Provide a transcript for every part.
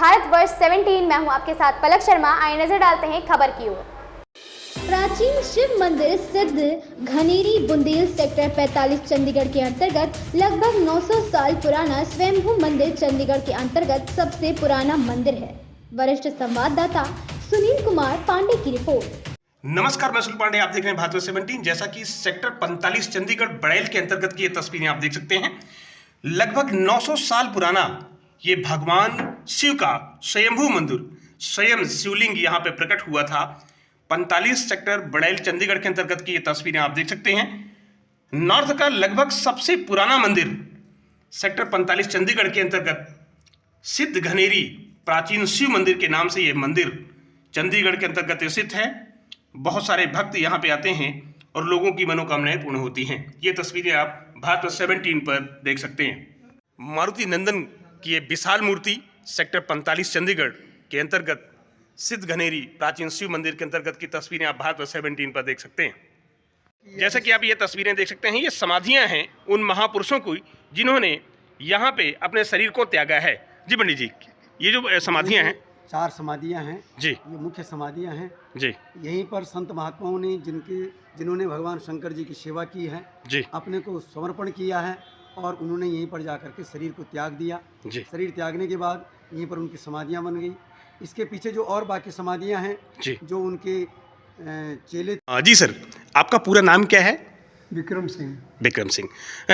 भारतवर्ष 17। मैं हूं आपके साथ पलक शर्मा। आइए नजर डालते हैं खबर की ओर। प्राचीन शिव मंदिर सिद्ध घनेरी बुंदेल सेक्टर 45 चंडीगढ़ के अंतर्गत लगभग 900 साल पुराना स्वयंभू मंदिर चंडीगढ़ के अंतर्गत सबसे पुराना मंदिर है। वरिष्ठ संवाददाता सुनील कुमार पांडे की रिपोर्ट। नमस्कार, मैं सुनील पांडे, आप देख रहे हैं भारत 17। जैसा कि सेक्टर 45 चंडीगढ़ बड़ैल के अंतर्गत की ये तस्वीरें आप देख सकते हैं। लगभग 900 साल पुराना ये भगवान शिव का स्वयंभू मंदिर, स्वयं शिवलिंग यहाँ पे प्रकट हुआ था। 45 सेक्टर बड़ैल चंडीगढ़ के अंतर्गत की ये तस्वीरें आप देख सकते हैं। नॉर्थ का लगभग सबसे पुराना मंदिर सेक्टर 45 चंडीगढ़ के अंतर्गत सिद्ध घनेरी प्राचीन शिव मंदिर के नाम से ये मंदिर चंडीगढ़ के अंतर्गत स्थित है। बहुत सारे भक्त यहाँ पे आते हैं और लोगों की मनोकामनाएं पूर्ण होती हैं। ये तस्वीरें आप भारत 17 पर देख सकते हैं। मारुति नंदन की ये विशाल मूर्ति सेक्टर 45 चंडीगढ़ के अंतर्गत सिद्ध घनेरी प्राचीन शिव मंदिर के अंतर्गत की तस्वीरें आप भारत 17 पर देख सकते हैं। जैसा कि आप ये तस्वीरें देख सकते हैं, ये समाधियां हैं उन महापुरुषों की जिन्होंने यहाँ पे अपने शरीर को त्यागा है। जी पंडित जी, ये जो समाधियां हैं, 4 समाधियां हैं जी, ये मुख्य समाधियां हैं जी, यहीं पर संत महात्माओं ने जिन्होंने भगवान शंकर जी की सेवा की है, जी, अपने को समर्पण किया है और उन्होंने यहीं पर जाकर के शरीर को त्याग दिया। जी, शरीर त्यागने के बाद यहीं पर उनकी समाधियां बन गई। इसके पीछे जो और बाकी समाधियां हैं जी, जो उनके चेले। जी सर, आपका पूरा नाम क्या है? विक्रम सिंह। विक्रम सिंह।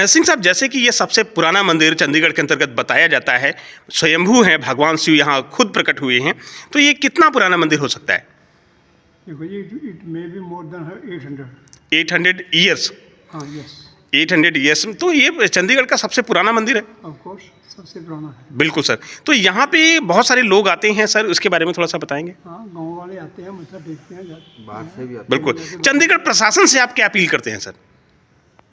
सिंह साहब, जैसे कि ये सबसे पुराना मंदिर चंडीगढ़ के अंतर्गत बताया जाता है, स्वयंभू है, भगवान शिव यहाँ खुद प्रकट हुए हैं, तो ये कितना पुराना मंदिर हो सकता है? देखो जी, it may be more than 800। 800 years. हाँ, यस, 800 ईयर्स। तो ये चंडीगढ़ का सबसे पुराना मंदिर है। ऑफ कोर्स सबसे पुराना है। बिल्कुल सर। तो यहाँ पे बहुत सारे लोग आते हैं सर, उसके बारे में थोड़ा सा बताएंगे? हाँ, गाँव वाले आते हैं, मतलब देखते हैं, बाहर से भी आते बिल्कुल। चंडीगढ़ प्रशासन से आप क्या अपील करते हैं सर?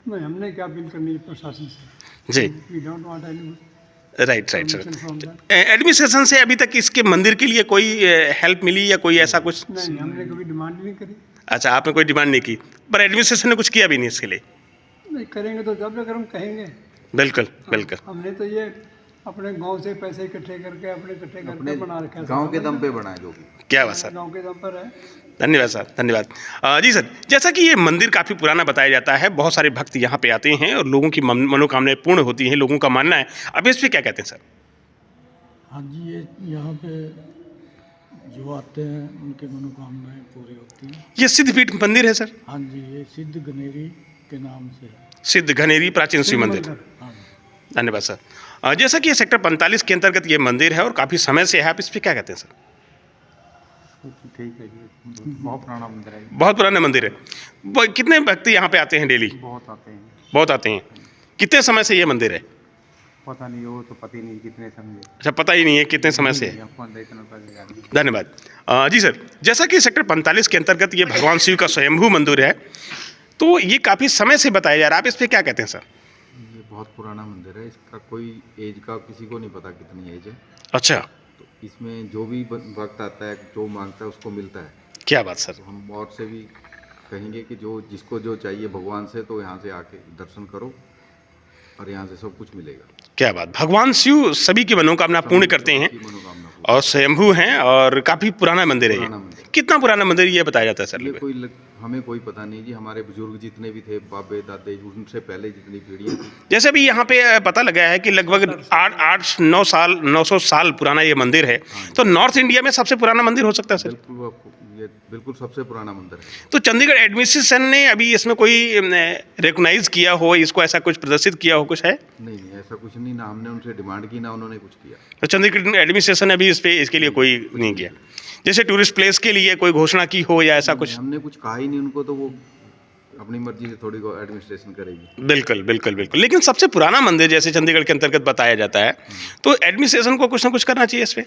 नहीं, हमने क्या अपील करनी है प्रशासन से? जी, we don't want any right right sir. Permission from that. Administration से अभी तक इसके मंदिर के लिए कोई हेल्प मिली या कोई ऐसा कुछ? नहीं, हमने कभी डिमांड नहीं करी। अच्छा, आपने कोई डिमांड नहीं की, पर एडमिनिस्ट्रेशन ने कुछ किया भी नहीं इसके लिए? नहीं करेंगे तो जब अगर हम कहेंगे। बिल्कुल बिल्कुल। हमने तो ये अपने गांव से पैसे इकट्ठे करके अपने बना रखा है। गांव के दम पे बनाए जो भी। क्या बात सर, गांव के दम पर है। धन्यवाद सर, धन्यवाद। जी सर, जैसा कि ये मंदिर काफ़ी पुराना बताया जाता है, बहुत सारे भक्त यहाँ पे आते हैं और लोगों की मनोकामनाएं पूर्ण होती हैं, लोगों का मानना है। अब इस पर क्या कहते हैं सर? हाँ जी, ये यहाँ पे जो आते हैं उनकी मनोकामनाएं पूरी होती हैं। ये सिद्धपीठ मंदिर है सर? हाँ जी, ये सिद्ध घनेरी के नाम से है। सिद्ध घनेरी प्राचीन शिव मंदिर। हाँ जी। धन्यवाद सर। जैसा कि ये सेक्टर 45 के अंतर्गत ये मंदिर है और काफ़ी समय से है, आप इस पर क्या कहते हैं सर? ठीक है जी, बहुत पुराना मंदिर है। बहुत पुराना मंदिर है। कितने भक्त यहाँ पे आते हैं डेली? बहुत आते हैं। बहुत आते हैं। कितने समय से ये मंदिर है? पता नहीं, वो तो पता ही नहीं कितने समय। अच्छा, पता ही नहीं है कितने समय से है। धन्यवाद। जी सर, जैसा कि सेक्टर 45 के अंतर्गत ये भगवान शिव का स्वयंभू मंदिर है, तो ये काफ़ी समय से बताया जा रहा है, आप इस पर क्या कहते हैं सर? ये बहुत पुराना मंदिर है, इसका कोई एज का किसी को नहीं पता कितनी एज है। अच्छा, तो इसमें जो भी वक्त आता है, जो मांगता है उसको मिलता है। क्या बात सर। तो हम और से भी कहेंगे कि जो जिसको जो चाहिए भगवान से, तो यहाँ से आके दर्शन करो और यहाँ से सब कुछ मिलेगा। क्या बात। भगवान शिव सभी की मनोकामना पूर्ण करते हैं और स्वयंभू हैं और काफ़ी पुराना मंदिर है पुराना ये। मंदिर। कितना पुराना मंदिर ये बताया जाता है सर? ये हमें कोई पता नहीं जी, हमारे बुजुर्ग जितने भी थे, बाबे दादे, उनसे पहले जितनी पीढ़ियाँ थी। जैसे भी यहाँ पे पता लगा है कि लगभग 900 साल पुराना ये मंदिर है, तो नॉर्थ इंडिया में सबसे पुराना मंदिर हो सकता है सर? ये बिल्कुल सबसे पुराना मंदिर है। तो चंडीगढ़ एडमिनिस्ट्रेशन ने अभी इसमें कोई रिकॉग्नाइज किया हो, इसको ऐसा कुछ प्रदर्शित किया हो, कुछ है? नहीं, ऐसा कुछ नहीं, ना हमने उनसे डिमांड की, ना उन्होंने कुछ किया। तो चंडीगढ़ एडमिनिस्ट्रेशन ने अभी इसके लिए कोई नहीं किया, जैसे टूरिस्ट प्लेस के लिए कोई घोषणा की हो या ऐसा कुछ? हमने कुछ कहा ही नहीं उनको, तो वो अपनी मर्जी से थोड़ी को एडमिनिस्ट्रेशन करेगी। बिल्कुल बिल्कुल बिल्कुल। लेकिन सबसे पुराना मंदिर जैसे चंडीगढ़ के अंतर्गत बताया जाता है, तो एडमिनिस्ट्रेशन को कुछ ना कुछ करना चाहिए इस पर,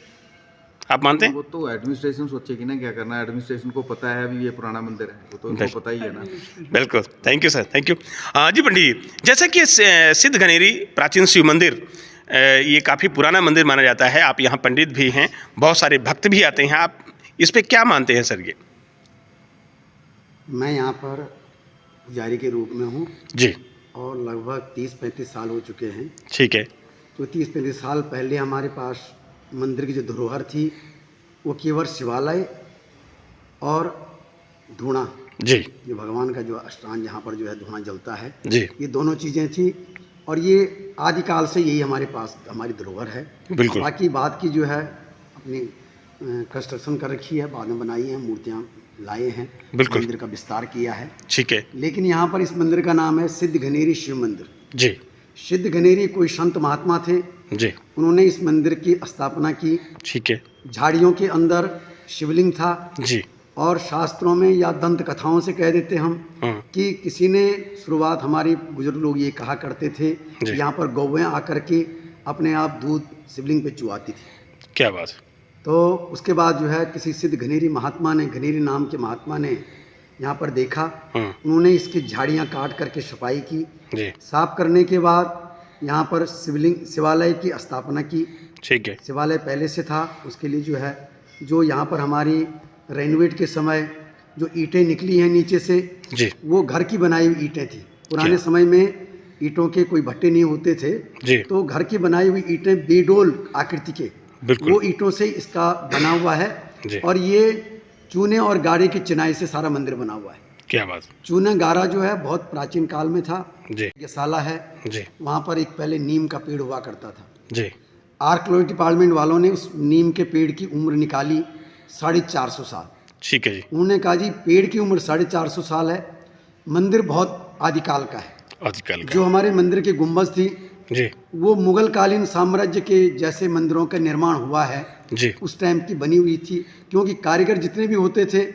आप मानते हैं? वो तो एडमिनिस्ट्रेशन सोचेगी ना क्या करना है। एडमिनिस्ट्रेशन को पता है अभी ये पुराना मंदिर है, वो तो उनको पता ही है ना। बिल्कुल, thank you sir, thank you. जी पंडित जी, जैसा कि सिद्ध घनेरी प्राचीन शिव मंदिर ये काफ़ी पुराना मंदिर माना जाता है, आप यहाँ पंडित भी हैं, बहुत सारे भक्त भी आते हैं, आप इस पर क्या मानते हैं सर? ये मैं यहाँ पर पुजारी के रूप में हूँ जी, और लगभग 30-35 साल हो चुके हैं। ठीक है। तो 30-35 साल पहले हमारे पास मंदिर की जो धरोहर थी वो केवल शिवालय और धूणा, जी जो भगवान का जो अष्टांग जहाँ पर जो है धूणा जलता है, जी ये दोनों चीज़ें थी। और ये आदिकाल से यही हमारे पास हमारी धरोहर है। बिल्कुल। बाकी बात की जो है अपनी कंस्ट्रक्शन कर रखी है, बाद में बनाई है, मूर्तियाँ लाए हैं, बिल्कुल। मंदिर का विस्तार किया है। ठीक है। लेकिन यहाँ पर इस मंदिर का नाम है सिद्ध घनेरी शिव मंदिर। जी सिद्ध घनेरी कोई संत महात्मा थे, जी उन्होंने इस मंदिर की स्थापना की। ठीक है। झाड़ियों के अंदर शिवलिंग था जी और शास्त्रों में या दंत कथाओं से कह देते हम हाँ कि किसी ने शुरुआत, हमारे बुजुर्ग लोग ये कहा करते थे जी। कि यहाँ पर गौवें आकर के अपने आप दूध शिवलिंग पे चुआती थी। क्या बात है। तो उसके बाद जो है किसी सिद्ध घनेरी महात्मा ने, घनेरी नाम के महात्मा ने यहाँ पर देखा, हाँ उन्होंने इसकी झाड़ियाँ काट करके सफाई की। जी साफ करने के बाद यहाँ पर शिवालय की स्थापना की। ठीक है। शिवालय पहले से था, उसके लिए जो है जो यहाँ पर हमारी रेनोवेट के समय जो ईंटें निकली हैं नीचे से, जी वो घर की बनाई हुई ईंटें थी। पुराने समय में ईंटों के कोई भट्टे नहीं होते थे, जी तो घर की बनाई हुई ईंटें बेडोल आकृति के, बिल्कुल। वो ईंटों से इसका बना हुआ है। जी। और ये चूने और गारे की चिनाई से सारा मंदिर बना हुआ है। क्या बात। चूना गारा जो है बहुत प्राचीन काल में था। जी यज्ञशाला है, जी वहाँ पर एक पहले नीम का पेड़ हुआ करता था। जी आर्कियोलॉजी डिपार्टमेंट वालों ने उस नीम के पेड़ की उम्र निकाली 450 साल। ठीक है जी। उन्होंने कहा जी पेड़ की उम्र 450 साल है, मंदिर बहुत आदिकाल का है। आदिकाल का। जो हमारे मंदिर की गुंबद थी जी वो मुगल कालीन साम्राज्य के जैसे मंदिरों का निर्माण हुआ है जी उस टाइम की बनी हुई थी, क्योंकि कारीगर जितने भी होते थे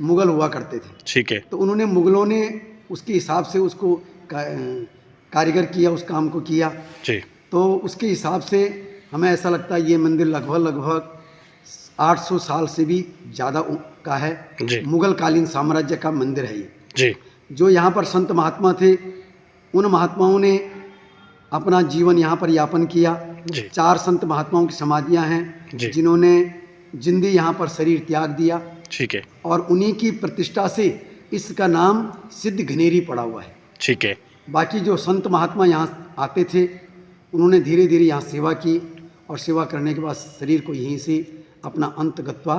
मुगल हुआ करते थे। ठीक है। तो उन्होंने, मुगलों ने उसके हिसाब से उसको कारीगर किया, उस काम को किया। जी तो उसके हिसाब से हमें ऐसा लगता है ये मंदिर लगभग 800 साल से भी ज़्यादा का है। जी मुगल कालीन साम्राज्य का मंदिर है ये। जी जो यहाँ पर संत महात्मा थे, उन महात्माओं ने अपना जीवन यहाँ पर यापन किया। जी 4 संत महात्माओं की समाधियाँ जी। हैं जिन्होंने जिंदी यहाँ पर शरीर त्याग दिया, ठीक है। और उन्हीं की प्रतिष्ठा से इसका नाम सिद्ध घनेरी पड़ा हुआ है। ठीक है। बाकी जो संत महात्मा यहाँ आते थे, उन्होंने धीरे धीरे यहाँ सेवा की, और सेवा करने के बाद शरीर को यहीं से अपना अंत गत्वा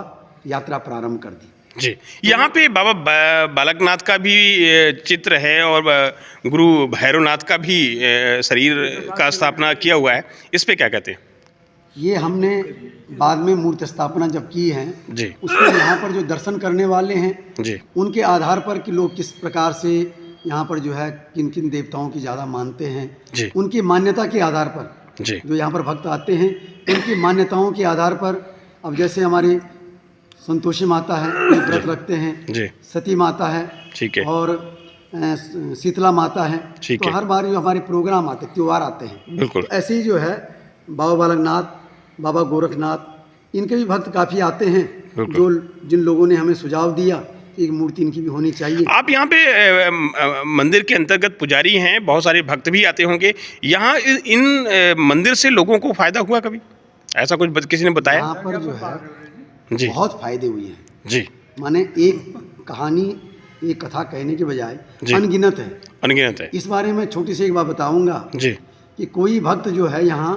यात्रा प्रारंभ कर दी। जी यहाँ पे बाबा बालकनाथ का भी चित्र है और गुरु भैरवनाथ का भी शरीर का स्थापना किया हुआ है, इस पे क्या कहते हैं। ये हमने बाद में मूर्ति स्थापना जब की है, जी उसमें यहाँ पर जो दर्शन करने वाले हैं जी उनके आधार पर कि लोग किस प्रकार से यहाँ पर जो है किन किन देवताओं की ज़्यादा मानते हैं, जी उनकी मान्यता के आधार पर जी जो यहाँ पर भक्त आते हैं, उनकी मान्यताओं के आधार पर, अब जैसे हमारी संतोषी माता है, ये व्रत रखते हैं, जी सती माता है, ठीक है। और शीतला माता है। ठीक तो है। हर बार जो हमारे प्रोग्राम आते, त्योहार आते हैं, बिल्कुल। तो ऐसे ही जो है बाबा बालकनाथ, बाबा गोरखनाथ, इनके भी भक्त काफ़ी आते हैं, बिल्कुल। जो जिन लोगों ने हमें सुझाव दिया कि एक मूर्ति इनकी भी होनी चाहिए। आप यहाँ पे मंदिर के अंतर्गत पुजारी हैं, बहुत सारे भक्त भी आते होंगे यहाँ। इन मंदिर से लोगों को फायदा हुआ कभी, ऐसा कुछ किसी ने बताया। यहाँ पर जो है जी बहुत फायदे हुए हैं। जी माने एक कहानी, एक कथा कहने के बजाय जी। अनगिनत है। अनगिनत है। इस बारे में छोटी सी एक बात बताऊंगा जी कि कोई भक्त जो है यहाँ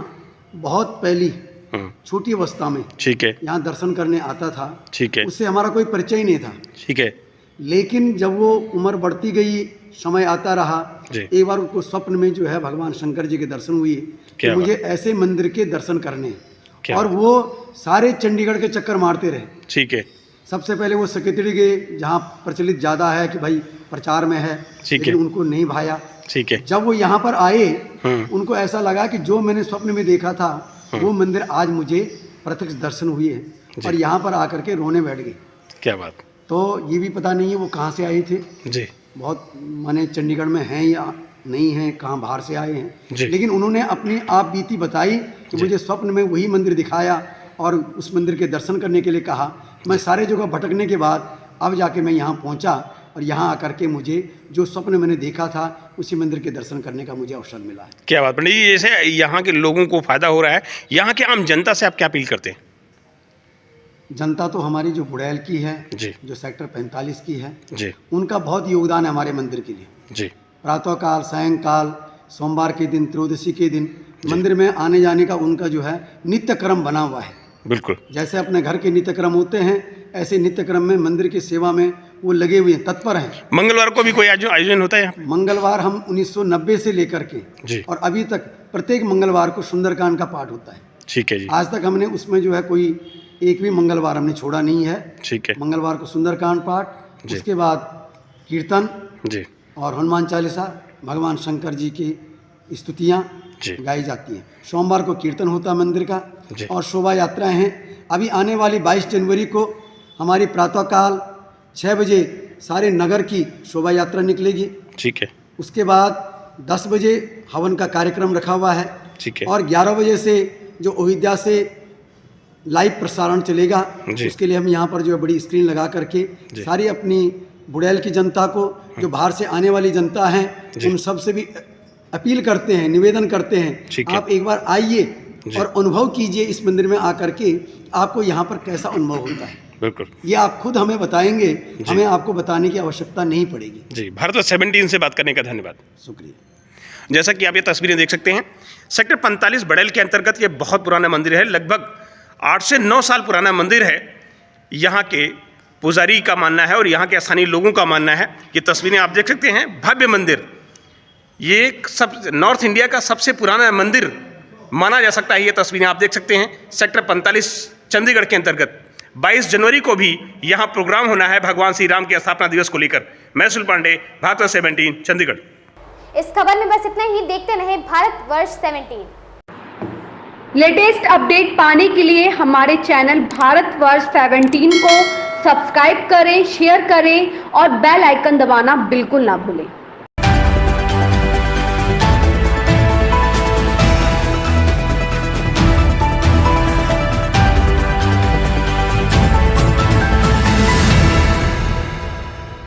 बहुत पहली हाँ, छोटी अवस्था में ठीक है। यहाँ दर्शन करने आता था, ठीक है। उससे हमारा कोई परिचय ही नहीं था। ठीक है। लेकिन जब वो उम्र बढ़ती गई, समय आता रहा, जी। एक बार उनको स्वप्न में जो है भगवान शंकर जी के दर्शन हुए कि क्या मुझे ऐसे मंदिर के दर्शन करने हैं। क्या और वो सारे चंडीगढ़ के चक्कर मारते रहे। ठीक है। सबसे पहले वो सेक्रेटरी गए, जहाँ प्रचलित ज़्यादा है कि भाई प्रचार में है, ठीक है। लेकिन उनको नहीं भाया। ठीक है। जब वो यहाँ पर आए, हाँ। उनको ऐसा लगा कि जो मैंने स्वप्न में देखा था वो मंदिर आज मुझे प्रत्यक्ष दर्शन हुए हैं, और यहाँ पर आकर के रोने बैठ गए। क्या बात। तो ये भी पता नहीं है वो कहाँ से आए थे, जी बहुत माने चंडीगढ़ में हैं या नहीं हैं, कहाँ बाहर से आए जी। हैं, लेकिन उन्होंने अपनी आप बीती बताई कि मुझे स्वप्न में वही मंदिर दिखाया और उस मंदिर के दर्शन करने के लिए कहा। मैं सारे जगह भटकने के बाद अब जाके मैं यहाँ पहुँचा, और यहाँ आकर के मुझे जो स्वप्न मैंने देखा था उसी मंदिर के दर्शन करने का मुझे अवसर मिला है। क्या बात पंडित जी, जैसे यहाँ के लोगों को फायदा हो रहा है, यहाँ के आम जनता से आप क्या अपील करते हैं। जनता तो हमारी जो बुड़ैल की है, जी जो सेक्टर 45 की है, जी उनका बहुत योगदान है हमारे मंदिर के लिए। जी प्रातःकाल, सायंकाल, सोमवार के दिन, त्रयोदशी के दिन मंदिर में आने जाने का उनका जो है नित्य क्रम बना हुआ है। बिल्कुल। जैसे अपने घर के नित्यक्रम होते हैं, ऐसे नित्यक्रम में मंदिर की सेवा में वो लगे हुए हैं, तत्पर हैं। मंगलवार को भी कोई आयोजन होता है यहाँ पे? मंगलवार हम 1990 से लेकर के जी। और अभी तक प्रत्येक मंगलवार को सुंदरकांड का पाठ होता है। ठीक है जी। आज तक हमने उसमें जो है कोई एक भी मंगलवार हमने छोड़ा नहीं है। ठीक है मंगलवार को सुंदरकांड पाठ, जी। उसके बाद कीर्तन जी। और हनुमान चालीसा, भगवान शंकर जी की स्तुतियाँ जी। गाई जाती हैं। सोमवार को कीर्तन होता है मंदिर का जी। और शोभा यात्राएं हैं। अभी आने वाली 22 जनवरी को हमारी प्रातःकाल 6 बजे सारे नगर की शोभा यात्रा निकलेगी। ठीक है। उसके बाद 10 बजे हवन का कार्यक्रम रखा हुआ है। ठीक है। और 11 बजे से जो अयोध्या से लाइव प्रसारण चलेगा, जी। उसके लिए हम यहाँ पर जो है बड़ी स्क्रीन लगा करके जी। सारी अपनी बुड़ैल की जनता को, जो बाहर से आने वाली जनता है, जी। उन सब से भी अपील करते हैं, निवेदन करते ठीक हैं, है। आप एक बार आइए जी। और अनुभव कीजिए इस मंदिर में आकर के, आपको यहाँ पर कैसा अनुभव होता है। बिल्कुल। ये आप खुद हमें बताएंगे, हमें आपको बताने की आवश्यकता नहीं पड़ेगी। जी, भारतवर्ष 17 से बात करने का धन्यवाद। शुक्रिया। जैसा कि आप ये तस्वीरें देख सकते हैं, सेक्टर 45 बड़ैल के अंतर्गत ये बहुत पुराना मंदिर है। लगभग 8 से 9 साल पुराना मंदिर है। यहाँ के पुजारी का मानना है और यहाँ के स्थानीय लोगों का मानना है। ये तस्वीरें आप देख सकते हैं, भव्य मंदिर। ये सब नॉर्थ इंडिया का सबसे पुराना मंदिर माना जा सकता है। ये तस्वीरें आप देख सकते हैं, सेक्टर 45 चंडीगढ़ के अंतर्गत 22 जनवरी को भी यहाँ प्रोग्राम होना है भगवान श्री राम के स्थापना दिवस को लेकर। मैं सुल पांडे, भारतवर्ष 17 चंडीगढ़। इस खबर में बस इतना ही। देखते रहें भारतवर्ष 17। लेटेस्ट अपडेट पाने के लिए हमारे चैनल भारतवर्ष 17 को सब्सक्राइब करें, शेयर करें और बेल आइकन दबाना बिल्कुल ना भूलें।